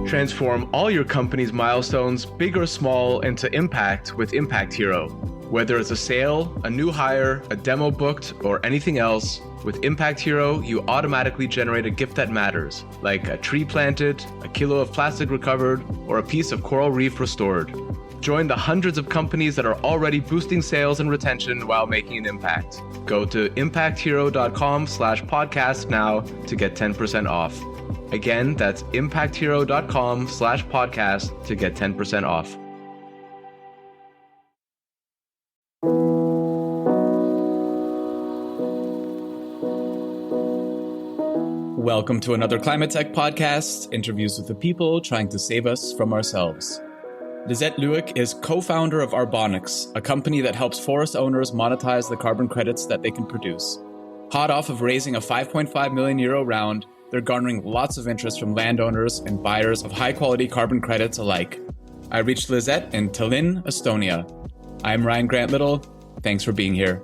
Transform all your company's milestones, big or small, into impact with Impact Hero. Whether it's a sale, a new hire, a demo booked, or anything else, with Impact Hero, you automatically generate a gift that matters, like a tree planted, a kilo of plastic recovered, or a piece of coral reef restored. Join the hundreds of companies that are already boosting sales and retention while making an impact. Go to impacthero.com/podcast now to get 10% off. Again, that's impacthero.com/podcast to get 10% off. Welcome to another ClimateTech podcast, interviews with the people trying to save us from ourselves. Lisett Luik is co-founder of Arbonics, a company that helps forest owners monetize the carbon credits that they can produce. Hot off of raising a €5.5 million round, they're garnering lots of interest from landowners and buyers of high-quality carbon credits alike. I reached Lisett in Tallinn, Estonia. I'm Ryan Grant Little. Thanks for being here.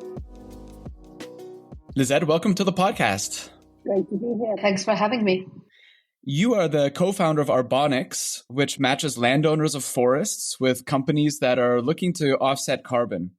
Lisett, welcome to the podcast. Great to be here. Thanks for having me. You are the co-founder of Arbonics, which matches landowners of forests with companies that are looking to offset carbon.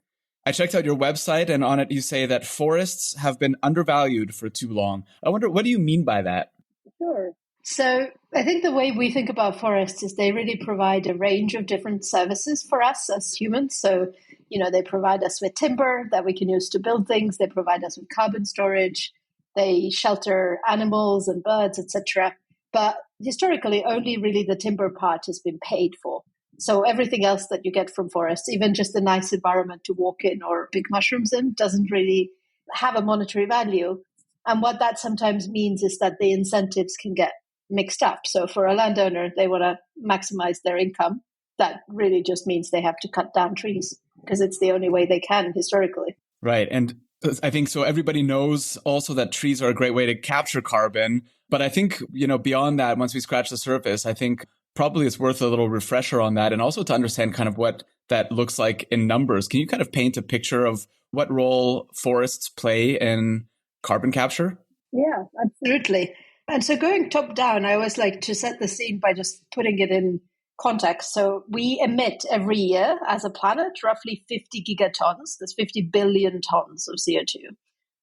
I checked out your website, and on it you say that forests have been undervalued for too long. I wonder, what do you mean by that? Sure. So I think the way we think about forests is they really provide a range of different services for us as humans. So, they provide us with timber that we can use to build things. They provide us with carbon storage. They shelter animals and birds, etc. But historically, only really the timber part has been paid for. So everything else that you get from forests, even just a nice environment to walk in or pick mushrooms in, doesn't really have a monetary value. And what that sometimes means is that the incentives can get mixed up. So for a landowner, they want to maximize their income. That really just means they have to cut down trees because it's the only way they can historically. Right. And I think so everybody knows also that trees are a great way to capture carbon. But I think, beyond that, once we scratch the surface, I think probably it's worth a little refresher on that and also to understand kind of what that looks like in numbers. Can you kind of paint a picture of what role forests play in carbon capture? Yeah, absolutely. And so going top down, I always like to set the scene by just putting it in context. So we emit every year as a planet roughly 50 gigatons. That's 50 billion tons of CO2.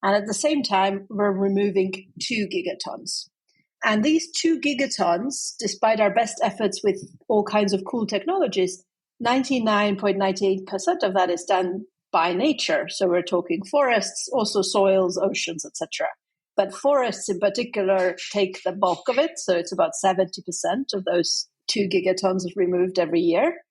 And at the same time, we're removing 2 gigatons. And these 2 gigatons, despite our best efforts with all kinds of cool technologies, 99.98% of that is done by nature. So we're talking forests, also soils, oceans, etc. But forests in particular take the bulk of it. So it's about 70% of those 2 gigatons is removed every year.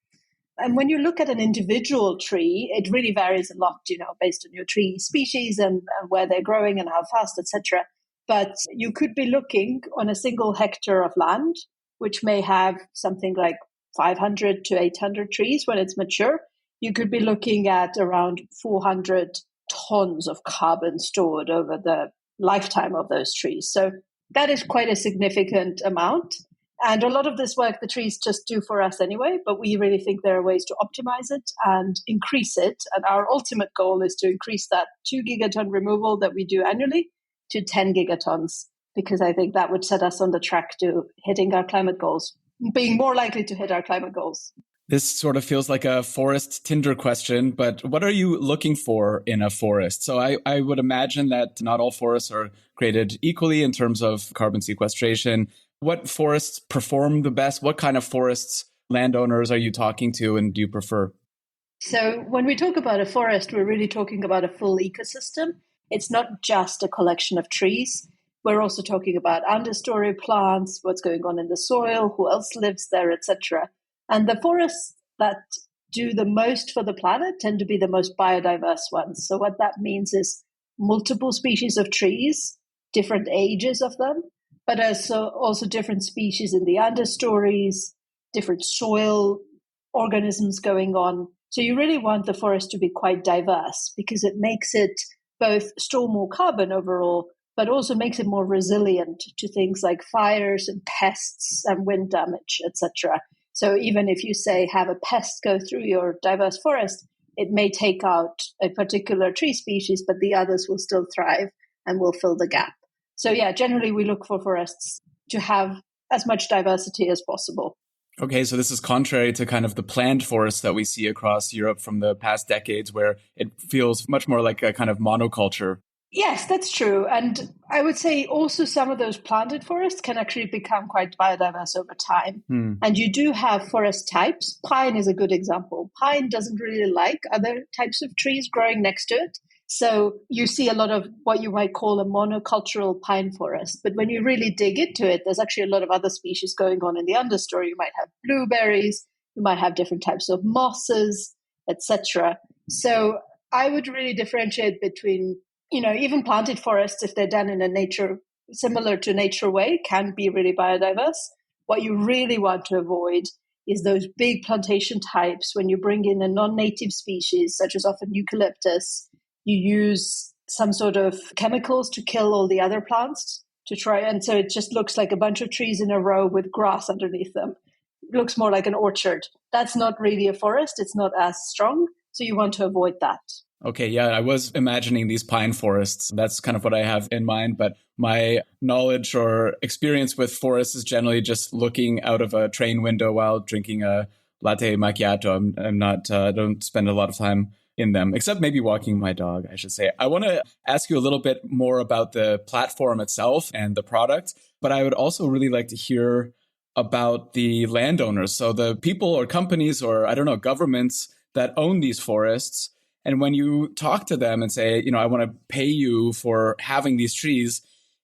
And when you look at an individual tree, it really varies a lot, based on your tree species and where they're growing and how fast, etc. But you could be looking on a single hectare of land, which may have something like 500 to 800 trees when it's mature. You could be looking at around 400 tons of carbon stored over the lifetime of those trees. So that is quite a significant amount. And a lot of this work the trees just do for us anyway, but we really think there are ways to optimize it and increase it. And our ultimate goal is to increase that 2 gigaton removal that we do annually to 10 gigatons, because I think that would set us on the track to hitting our climate goals, being more likely to hit our climate goals. This sort of feels like a forest Tinder question, but what are you looking for in a forest? So I would imagine that not all forests are created equally in terms of carbon sequestration. What forests perform the best? What kind of forests landowners are you talking to and do you prefer? So when we talk about a forest, we're really talking about a full ecosystem. It's not just a collection of trees. We're also talking about understory plants, what's going on in the soil, who else lives there, etc. And the forests that do the most for the planet tend to be the most biodiverse ones. So what that means is multiple species of trees, different ages of them, but also different species in the understories, different soil organisms going on. So you really want the forest to be quite diverse because it makes it both store more carbon overall, but also makes it more resilient to things like fires and pests and wind damage, etc. So even if you say have a pest go through your diverse forest, it may take out a particular tree species, but the others will still thrive and will fill the gap. So yeah, generally we look for forests to have as much diversity as possible. Okay, so this is contrary to kind of the planned forests that we see across Europe from the past decades, where it feels much more like a kind of monoculture. Yes, that's true. And I would say also some of those planted forests can actually become quite biodiverse over time. And you do have forest types. Pine is a good example. Pine doesn't really like other types of trees growing next to it. So you see a lot of what you might call a monocultural pine forest. But when you really dig into it, there's actually a lot of other species going on in the understory. You might have blueberries, you might have different types of mosses, etc. So I would really differentiate between, even planted forests, if they're done in a similar to nature way, can be really biodiverse. What you really want to avoid is those big plantation types when you bring in a non-native species, such as often eucalyptus. You use some sort of chemicals to kill all the other plants and so it just looks like a bunch of trees in a row with grass underneath them. It looks more like an orchard. That's not really a forest. It's not as strong. So you want to avoid that. Okay, yeah, I was imagining these pine forests. That's kind of what I have in mind. But my knowledge or experience with forests is generally just looking out of a train window while drinking a latte macchiato. I'm not, don't spend a lot of time in them, except maybe walking my dog, I should say. I want to ask you a little bit more about the platform itself and the product, but I would also really like to hear about the landowners. So the people or companies or, I don't know, governments that own these forests. And when you talk to them and say, I want to pay you for having these trees,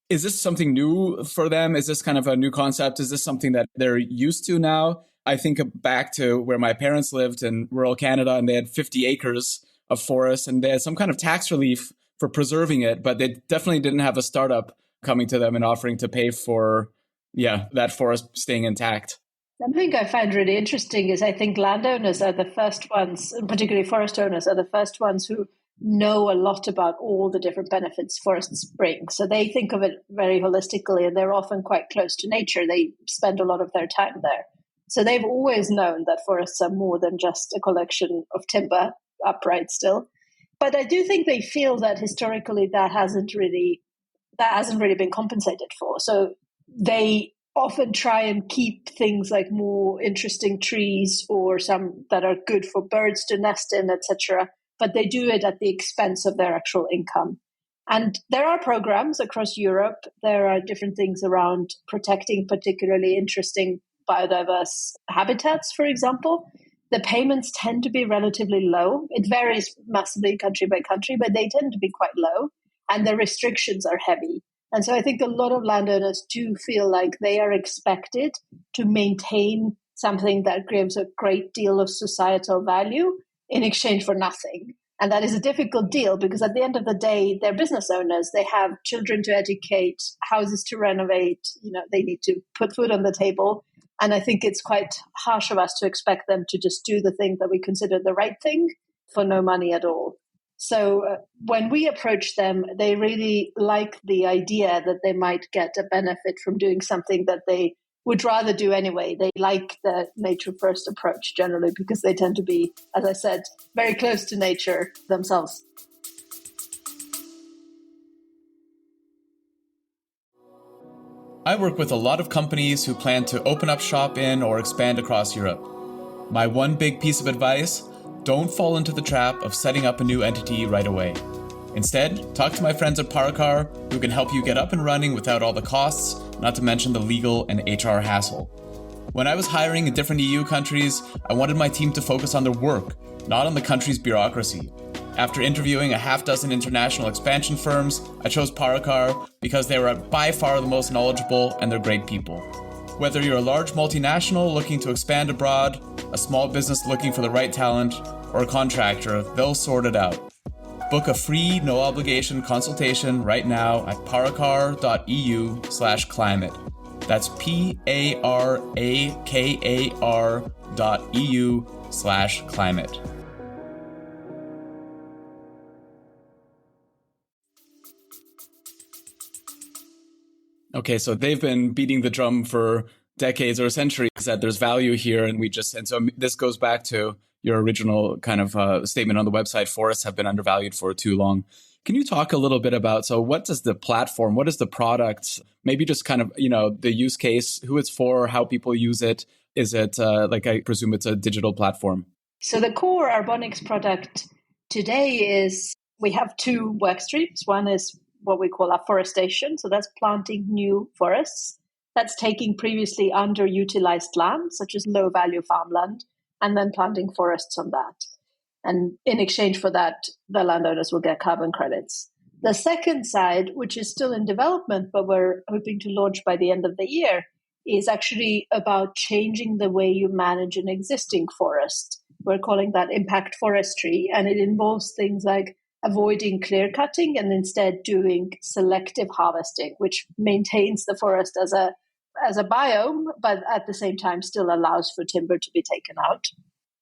is this something new for them? Is this kind of a new concept? Is this something that they're used to now? I think back to where my parents lived in rural Canada, and they had 50 acres of forest, and they had some kind of tax relief for preserving it, but they definitely didn't have a startup coming to them and offering to pay for, that forest staying intact. Something I find really interesting is I think landowners are the first ones, and particularly forest owners, are the first ones who know a lot about all the different benefits forests bring. So they think of it very holistically, and they're often quite close to nature. They spend a lot of their time there. So they've always known that forests are more than just a collection of timber, upright still. But I do think they feel that historically that hasn't really been compensated for. So they often try and keep things like more interesting trees or some that are good for birds to nest in, etc. But they do it at the expense of their actual income. And there are programs across Europe. There are different things around protecting particularly interesting biodiverse habitats, for example. The payments tend to be relatively low. It varies massively country by country, but they tend to be quite low. And the restrictions are heavy. And so I think a lot of landowners do feel like they are expected to maintain something that gives a great deal of societal value in exchange for nothing. And that is a difficult deal because at the end of the day, they're business owners. They have children to educate, houses to renovate, they need to put food on the table. And I think it's quite harsh of us to expect them to just do the thing that we consider the right thing for no money at all. So when we approach them, they really like the idea that they might get a benefit from doing something that they would rather do anyway. They like the nature first approach generally because they tend to be, as I said, very close to nature themselves. I work with a lot of companies who plan to open up shop in or expand across Europe. My one big piece of advice: don't fall into the trap of setting up a new entity right away. Instead, talk to my friends at Paracar, who can help you get up and running without all the costs, not to mention the legal and HR hassle. When I was hiring in different EU countries, I wanted my team to focus on their work, not on the country's bureaucracy. After interviewing a half dozen international expansion firms, I chose Paracar because they were by far the most knowledgeable and they're great people. Whether you're a large multinational looking to expand abroad, a small business looking for the right talent, or a contractor, they'll sort it out. Book a free, no-obligation consultation right now at paracar.eu/climate. That's PARAKAR.eu/climate. Okay, so they've been beating the drum for decades or centuries that there's value here, and so this goes back to your original kind of statement on the website: forests have been undervalued for too long. Can you talk a little bit about, so what does the platform, what is the product, maybe just kind of, the use case, who it's for, how people use it? Is it I presume it's a digital platform? So the core Arbonics product today is, we have two work streams. One is what we call afforestation. So that's planting new forests. That's taking previously underutilized land, such as low value farmland, and then planting forests on that. And in exchange for that, the landowners will get carbon credits. The second side, which is still in development, but we're hoping to launch by the end of the year, is actually about changing the way you manage an existing forest. We're calling that impact forestry, and it involves things like avoiding clear cutting and instead doing selective harvesting, which maintains the forest as a biome, but at the same time still allows for timber to be taken out.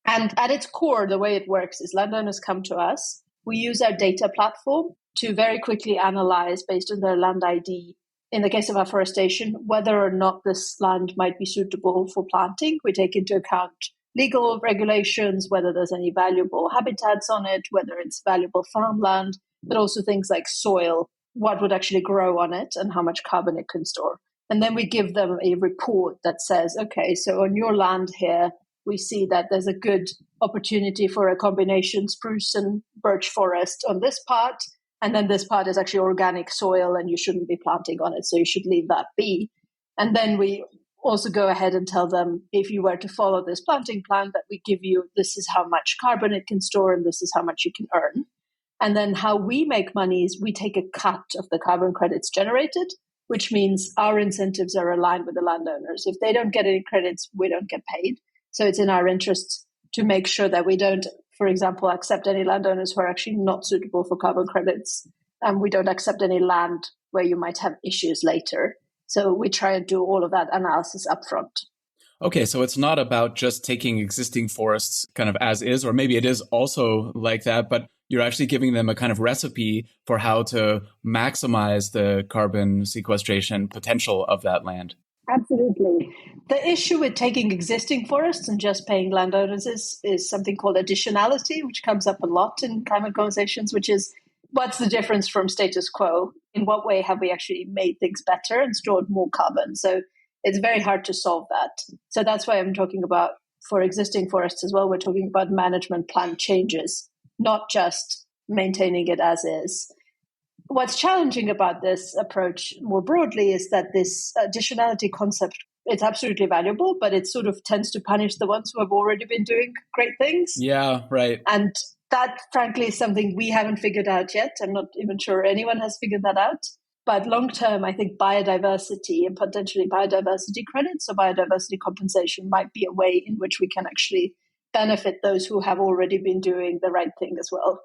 And at its core, the way it works is landowners come to us. We use our data platform to very quickly analyze, based on their land ID, in the case of afforestation, whether or not this land might be suitable for planting. We take into account legal regulations, whether there's any valuable habitats on it, whether it's valuable farmland, but also things like soil, what would actually grow on it and how much carbon it can store. And then we give them a report that says, okay, so on your land here, we see that there's a good opportunity for a combination spruce and birch forest on this part. And then this part is actually organic soil and you shouldn't be planting on it. So you should leave that be. And then we also go ahead and tell them, if you were to follow this planting plan that we give you, this is how much carbon it can store and this is how much you can earn. And then how we make money is we take a cut of the carbon credits generated, which means our incentives are aligned with the landowners. If they don't get any credits, we don't get paid. So it's in our interest to make sure that we don't, for example, accept any landowners who are actually not suitable for carbon credits. And we don't accept any land where you might have issues later. So we try and do all of that analysis upfront. Okay, so it's not about just taking existing forests kind of as is, or maybe it is also like that, but you're actually giving them a kind of recipe for how to maximize the carbon sequestration potential of that land. Absolutely. The issue with taking existing forests and just paying landowners is something called additionality, which comes up a lot in climate conversations, which is, what's the difference from status quo? In what way have we actually made things better and stored more carbon? So it's very hard to solve that. So that's why I'm talking about, for existing forests as well, we're talking about management plan changes, not just maintaining it as is. What's challenging about this approach more broadly is that this additionality concept, it's absolutely valuable, but it sort of tends to punish the ones who have already been doing great things. Yeah, right. And that, frankly, is something we haven't figured out yet. I'm not even sure anyone has figured that out. But long term, I think biodiversity and potentially biodiversity credits or biodiversity compensation might be a way in which we can actually benefit those who have already been doing the right thing as well.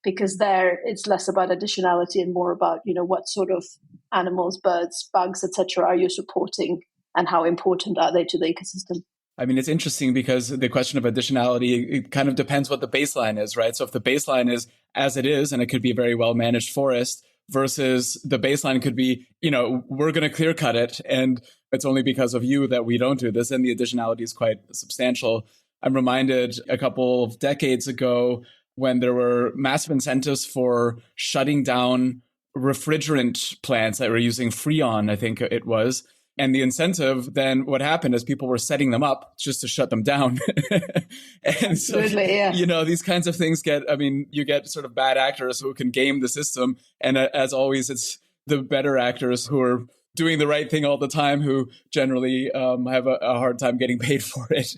Because there, it's less about additionality and more about, what sort of animals, birds, bugs, etc. are you supporting and how important are they to the ecosystem? I mean, it's interesting because the question of additionality, it kind of depends what the baseline is, right? So if the baseline is as it is, and it could be a very well-managed forest, versus the baseline could be, we're going to clear cut it, and it's only because of you that we don't do this, and the additionality is quite substantial. I'm reminded a couple of decades ago when there were massive incentives for shutting down refrigerant plants that were using Freon, I think it was. And the incentive, then what happened is people were setting them up just to shut them down. And so, yeah. These kinds of things you get sort of bad actors who can game the system. And as always, it's the better actors who are doing the right thing all the time who generally have a hard time getting paid for it.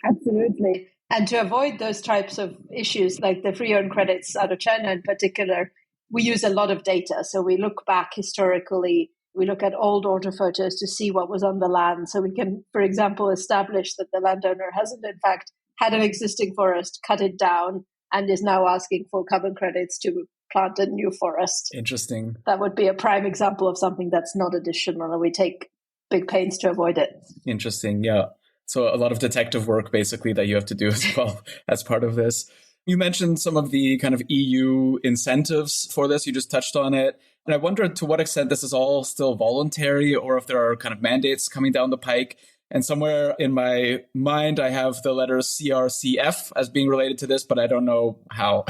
Absolutely. And to avoid those types of issues, like the Freon credits out of China in particular, we use a lot of data. So we look back historically. We look at old order photos to see what was on the land. So we can, for example, establish that the landowner hasn't, in fact, had an existing forest, cut it down, and is now asking for carbon credits to plant a new forest. Interesting. That would be a prime example of something that's not additional, and we take big pains to avoid it. Interesting, yeah. So a lot of detective work, basically, that you have to do as well as part of this. You mentioned some of the kind of EU incentives for this. You just touched on it. And I wonder to what extent this is all still voluntary or if there are kind of mandates coming down the pike. And somewhere in my mind, I have the letters CRCF as being related to this, but I don't know how.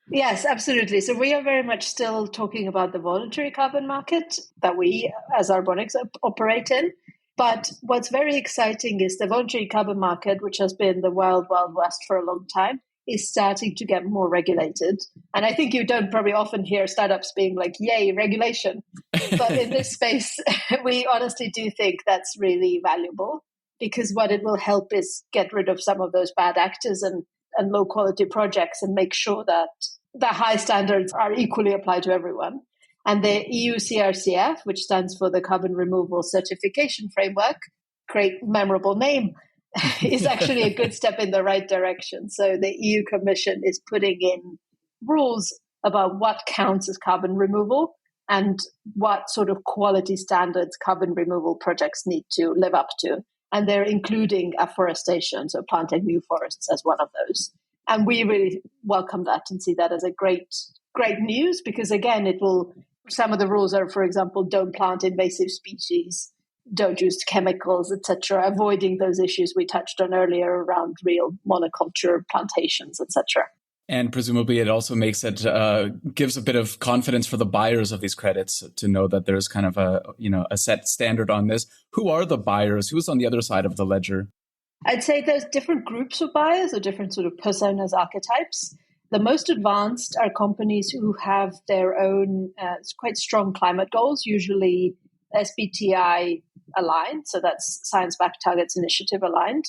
Yes, absolutely. So we are very much still talking about the voluntary carbon market that we as Arbonics operate in. But what's very exciting is the voluntary carbon market, which has been the wild, wild west for a long time, is starting to get more regulated. And I think you don't probably often hear startups being like, yay, regulation. But in this space, we honestly do think that's really valuable, because what it will help is get rid of some of those bad actors and low quality projects and make sure that the high standards are equally applied to everyone. And the EU CRCF, which stands for the Carbon Removal Certification Framework, great memorable name, is actually a good step in the right direction. So the EU Commission is putting in rules about what counts as carbon removal and what sort of quality standards carbon removal projects need to live up to. And they're including afforestation, so planting new forests as one of those. And we really welcome that and see that as a great news, because again, some of the rules are, for example, don't plant invasive species, don't use chemicals, etc., avoiding those issues we touched on earlier around real monoculture plantations, etc. And presumably it also makes it, gives a bit of confidence for the buyers of these credits to know that there's kind of a set standard on this. Who are the buyers? Who's on the other side of the ledger? I'd say there's different groups of buyers or different sort of personas, archetypes. The most advanced are companies who have their own quite strong climate goals, usually SBTi aligned. So that's Science Backed Targets Initiative aligned,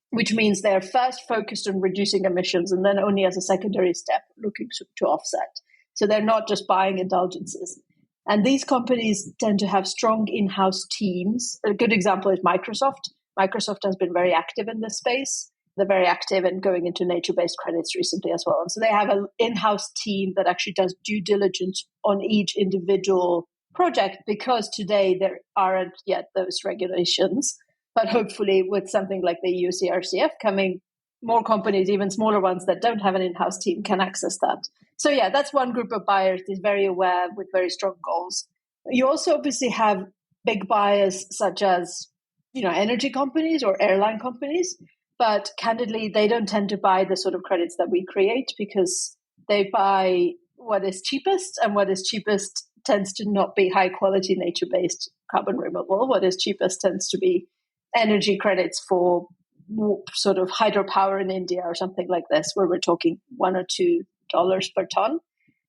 which means they're first focused on reducing emissions and then only as a secondary step looking to offset. So they're not just buying indulgences. And these companies tend to have strong in-house teams. A good example is Microsoft. Microsoft has been very active in this space. They're very active in going into nature-based credits recently as well. And so they have an in-house team that actually does due diligence on each individual project, because today there aren't yet those regulations. But hopefully with something like the EU CRCF coming, more companies, even smaller ones that don't have an in-house team, can access that. So yeah, that's one group of buyers that is very aware with very strong goals. You also obviously have big buyers such as energy companies or airline companies, but candidly, they don't tend to buy the sort of credits that we create, because they buy what is cheapest, and what is cheapest tends to not be high quality nature-based carbon removal. What is cheapest tends to be energy credits for sort of hydropower in India or something like this, where we're talking $1 or $2 per ton.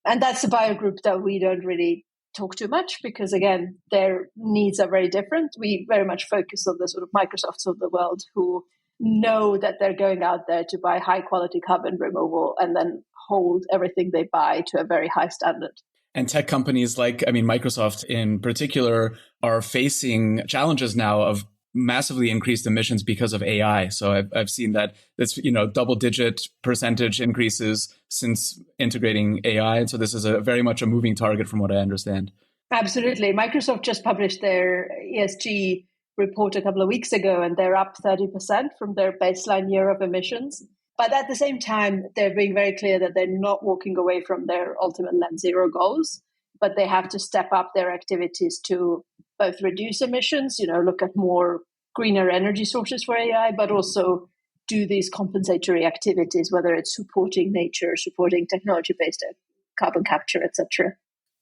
And that's a buyer group that we don't really talk too much, because again, their needs are very different. We very much focus on the sort of Microsofts of the world who know that they're going out there to buy high quality carbon removal and then hold everything they buy to a very high standard. And tech companies Microsoft in particular are facing challenges now of massively increased emissions because of AI. So I've seen that it's, double-digit percentage increases since integrating AI. And so this is very much a moving target from what I understand. Absolutely. Microsoft just published their ESG report a couple of weeks ago, and they're up 30% from their baseline year of emissions. But at the same time, they're being very clear that they're not walking away from their ultimate net zero goals, but they have to step up their activities to both reduce emissions, look at more greener energy sources for AI, but also do these compensatory activities, whether it's supporting nature, supporting technology-based carbon capture, etc.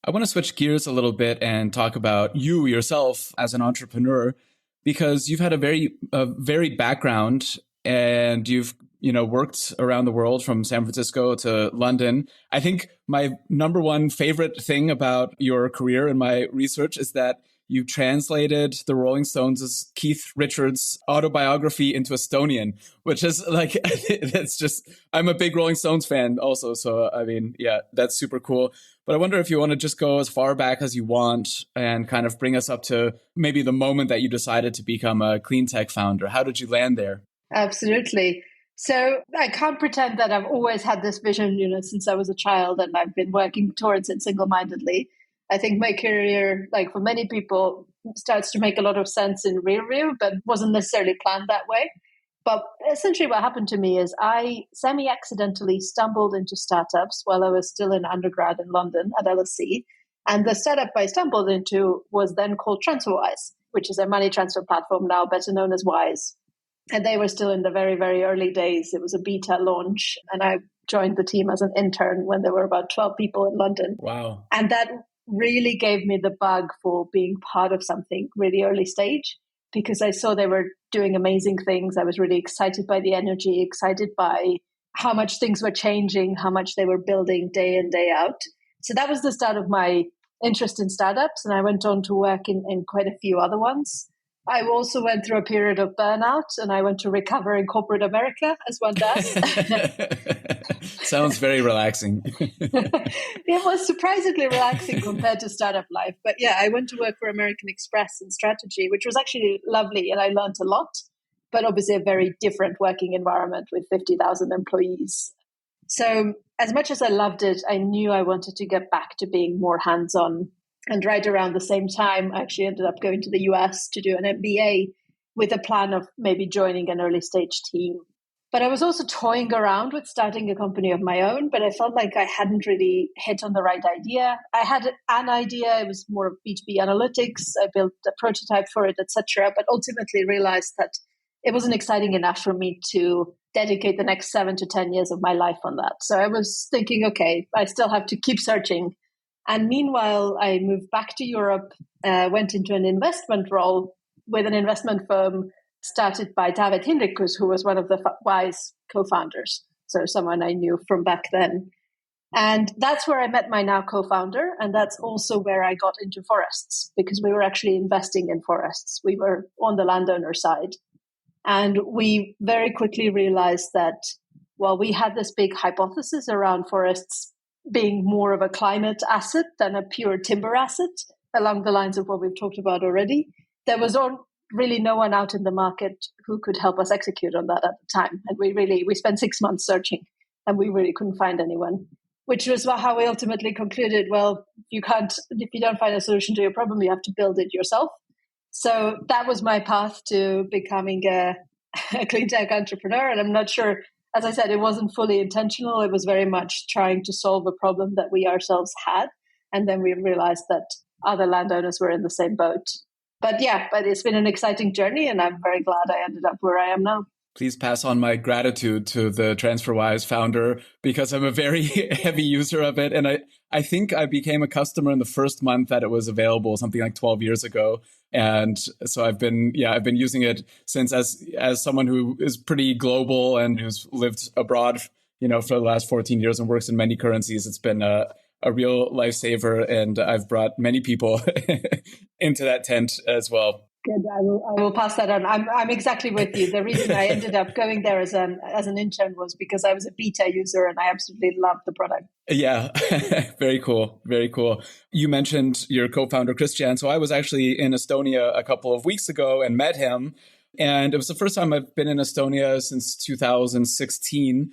I want to switch gears a little bit and talk about you yourself as an entrepreneur, because you've had a very varied background, and you've worked around the world from San Francisco to London. I think my number one favorite thing about your career and my research is that you translated the Rolling Stones' Keith Richards' autobiography into Estonian, which is that's just, I'm a big Rolling Stones fan also. So, that's super cool. But I wonder if you want to just go as far back as you want and kind of bring us up to maybe the moment that you decided to become a clean tech founder. How did you land there? Absolutely. So I can't pretend that I've always had this vision, since I was a child, and I've been working towards it single-mindedly. I think my career, like for many people, starts to make a lot of sense in rear view, but wasn't necessarily planned that way. But essentially what happened to me is I semi-accidentally stumbled into startups while I was still in undergrad in London at LSE. And the startup I stumbled into was then called TransferWise, which is a money transfer platform now better known as Wise. And they were still in the very, very early days. It was a beta launch. And I joined the team as an intern when there were about 12 people in London. Wow. And that really gave me the bug for being part of something really early stage, because I saw they were doing amazing things. I was really excited by the energy, excited by how much things were changing, how much they were building day in, day out. So that was the start of my interest in startups. And I went on to work in quite a few other ones. I also went through a period of burnout, and I went to recover in corporate America, as one does. Sounds very relaxing. It was surprisingly relaxing compared to startup life. But yeah, I went to work for American Express in strategy, which was actually lovely, and I learned a lot, but obviously a very different working environment with 50,000 employees. So as much as I loved it, I knew I wanted to get back to being more hands-on. And right around the same time, I actually ended up going to the US to do an MBA with a plan of maybe joining an early stage team. But I was also toying around with starting a company of my own, but I felt like I hadn't really hit on the right idea. I had an idea, it was more of B2B analytics. I built a prototype for it, etc., but ultimately realized that it wasn't exciting enough for me to dedicate the next 7 to 10 years of my life on that. So I was thinking, okay, I still have to keep searching. And meanwhile, I moved back to Europe, went into an investment role with an investment firm started by David Hinrichs, who was one of the WISE co-founders. So someone I knew from back then. And that's where I met my now co-founder. And that's also where I got into forests, because we were actually investing in forests. We were on the landowner side. And we very quickly realized that, well, we had this big hypothesis around forests being more of a climate asset than a pure timber asset, along the lines of what we've talked about already. There was really no one out in the market who could help us execute on that at the time. And we spent 6 months searching, and we really couldn't find anyone, which was how we ultimately concluded, well, if you don't find a solution to your problem, you have to build it yourself. So that was my path to becoming a clean tech entrepreneur. And I'm not sure, as I said, it wasn't fully intentional. It was very much trying to solve a problem that we ourselves had. And then we realized that other landowners were in the same boat. But it's been an exciting journey, and I'm very glad I ended up where I am now. Please pass on my gratitude to the TransferWise founder, because I'm a very heavy user of it. And I think I became a customer in the first month that it was available, something like 12 years ago. And so I've been using it since, as someone who is pretty global and who's lived abroad, for the last 14 years and works in many currencies. It's been a real lifesaver, and I've brought many people into that tent as well. Good. I will pass that on. I'm exactly with you. The reason I ended up going there as an intern was because I was a beta user and I absolutely loved the product. Yeah, very cool. Very cool. You mentioned your co-founder, Christian. So I was actually in Estonia a couple of weeks ago and met him. And it was the first time I've been in Estonia since 2016.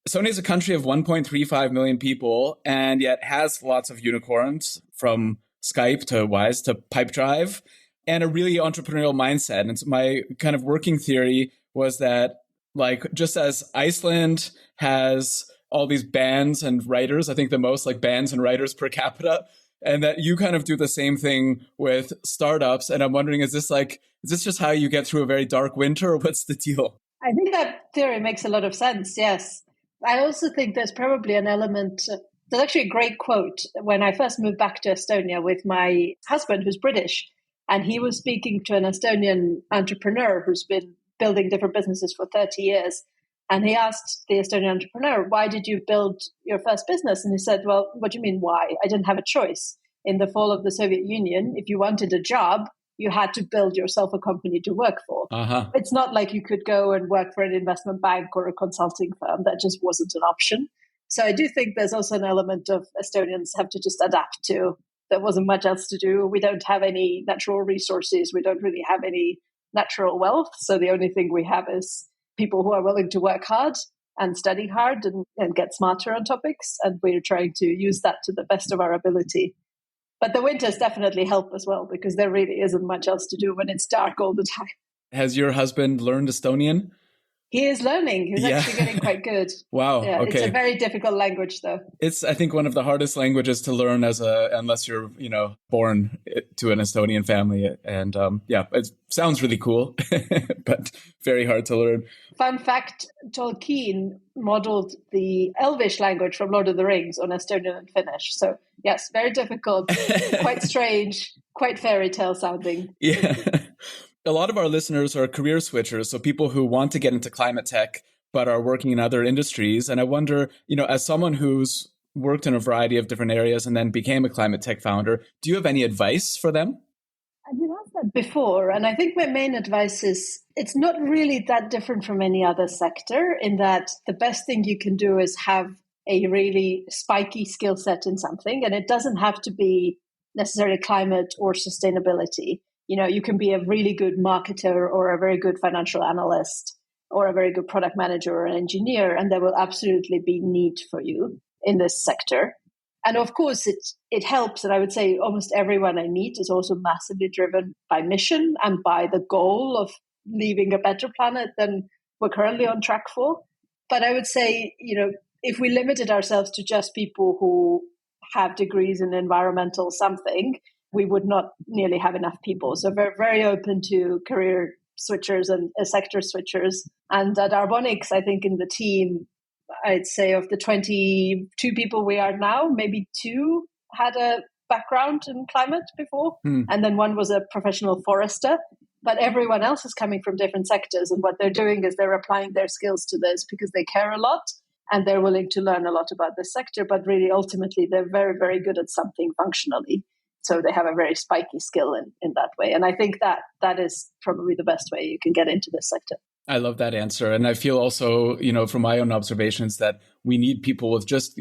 Estonia is a country of 1.35 million people, and yet has lots of unicorns, from Skype to Wise to Pipedrive, and a really entrepreneurial mindset. And so my kind of working theory was that, like, just as Iceland has all these bands and writers, I think the most like bands and writers per capita, and that you kind of do the same thing with startups. And I'm wondering, is this just how you get through a very dark winter, or what's the deal? I think that theory makes a lot of sense. Yes. I also think there's probably an element. There's actually a great quote when I first moved back to Estonia with my husband, who's British. And he was speaking to an Estonian entrepreneur who's been building different businesses for 30 years. And he asked the Estonian entrepreneur, why did you build your first business? And he said, well, what do you mean, why? I didn't have a choice. In the fall of the Soviet Union, if you wanted a job, you had to build yourself a company to work for. Uh-huh. It's not like you could go and work for an investment bank or a consulting firm. That just wasn't an option. So I do think there's also an element of Estonians have to just adapt to. There wasn't much else to do. We don't have any natural resources. We don't really have any natural wealth. So the only thing we have is people who are willing to work hard and study hard and get smarter on topics. And we're trying to use that to the best of our ability. But the winters definitely help as well, because there really isn't much else to do when it's dark all the time. Has your husband learned Estonian? He is learning. He's actually getting quite good. Wow. Yeah, okay. It's a very difficult language, though. It's, I think, one of the hardest languages to learn unless you're, born to an Estonian family. And it sounds really cool, but very hard to learn. Fun fact, Tolkien modeled the Elvish language from Lord of the Rings on Estonian and Finnish. So yes, very difficult, quite strange, quite fairy tale sounding. Yeah. A lot of our listeners are career switchers, so people who want to get into climate tech but are working in other industries. And I wonder, as someone who's worked in a variety of different areas and then became a climate tech founder, do you have any advice for them? I've been asked that before, and I think my main advice is it's not really that different from any other sector in that the best thing you can do is have a really spiky skill set in something, and it doesn't have to be necessarily climate or sustainability. You can be a really good marketer or a very good financial analyst or a very good product manager or an engineer, and there will absolutely be need for you in this sector. And of course, it helps. And I would say almost everyone I meet is also massively driven by mission and by the goal of leaving a better planet than we're currently on track for. But I would say, if we limited ourselves to just people who have degrees in environmental something, we would not nearly have enough people. So we're very open to career switchers and sector switchers. And at Arbonics, I think in the team, I'd say of the 22 people we are now, maybe 2 had a background in climate before. And then 1 was a professional forester. But everyone else is coming from different sectors. And what they're doing is they're applying their skills to this because they care a lot and they're willing to learn a lot about this sector. But really, ultimately, they're very, very good at something functionally. So they have a very spiky skill in that way. And I think that is probably the best way you can get into this sector. I love that answer. And I feel also, from my own observations that we need people with just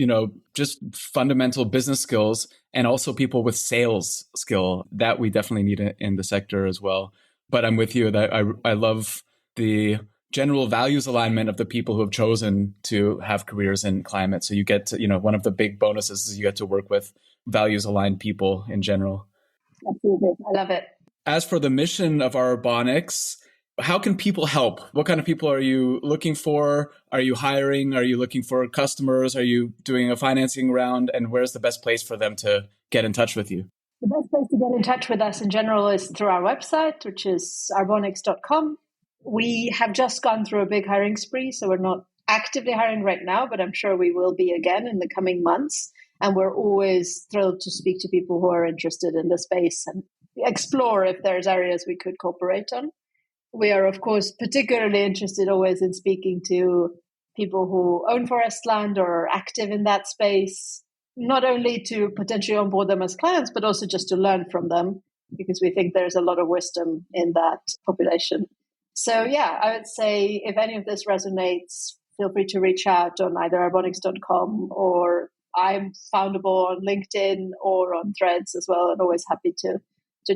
fundamental business skills and also people with sales skill that we definitely need in the sector as well. But I'm with you that I love the general values alignment of the people who have chosen to have careers in climate. So you get to, one of the big bonuses is you get to work with values aligned people in general. Absolutely. I love it. As for the mission of Arbonics, how can people help? What kind of people are you looking for? Are you hiring? Are you looking for customers? Are you doing a financing round? And where's the best place for them to get in touch with you? The best place to get in touch with us in general is through our website, which is arbonics.com. We have just gone through a big hiring spree, so we're not actively hiring right now, but I'm sure we will be again in the coming months. And we're always thrilled to speak to people who are interested in the space and explore if there's areas we could cooperate on. We are, of course, particularly interested always in speaking to people who own forest land or are active in that space, not only to potentially onboard them as clients, but also just to learn from them, because we think there's a lot of wisdom in that population. So, yeah, I would say if any of this resonates, feel free to reach out on either arbonics.com or I'm foundable on LinkedIn or on Threads as well, and always happy to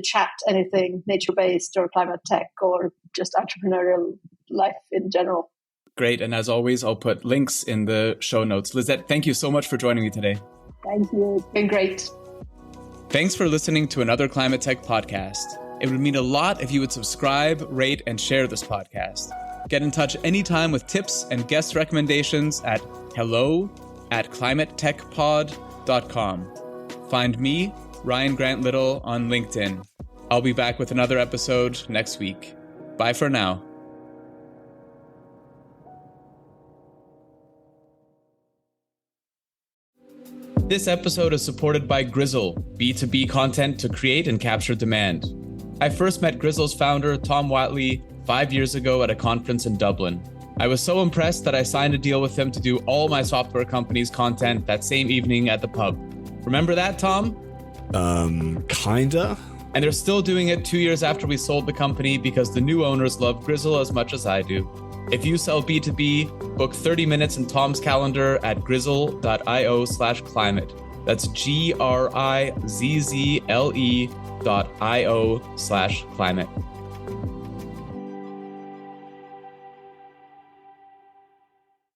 chat anything nature-based or climate tech or just entrepreneurial life in general. Great. And as always, I'll put links in the show notes. Lisett, thank you so much for joining me today. Thank you. It's been great. Thanks for listening to another Climate Tech podcast. It would mean a lot if you would subscribe, rate, and share this podcast. Get in touch anytime with tips and guest recommendations at hello@climatetechpod.com. Find me, Ryan Grant Little, on LinkedIn. I'll be back with another episode next week. Bye for now. This episode is supported by Grizzle, B2B content to create and capture demand. I first met Grizzle's founder, Tom Watley, 5 years ago at a conference in Dublin. I was so impressed that I signed a deal with him to do all my software company's content that same evening at the pub. Remember that, Tom? Kinda. And they're still doing it 2 years after we sold the company because the new owners love Grizzle as much as I do. If you sell B2B, book 30 minutes in Tom's calendar at grizzle.io/climate. That's GRIZZLE.io/climate.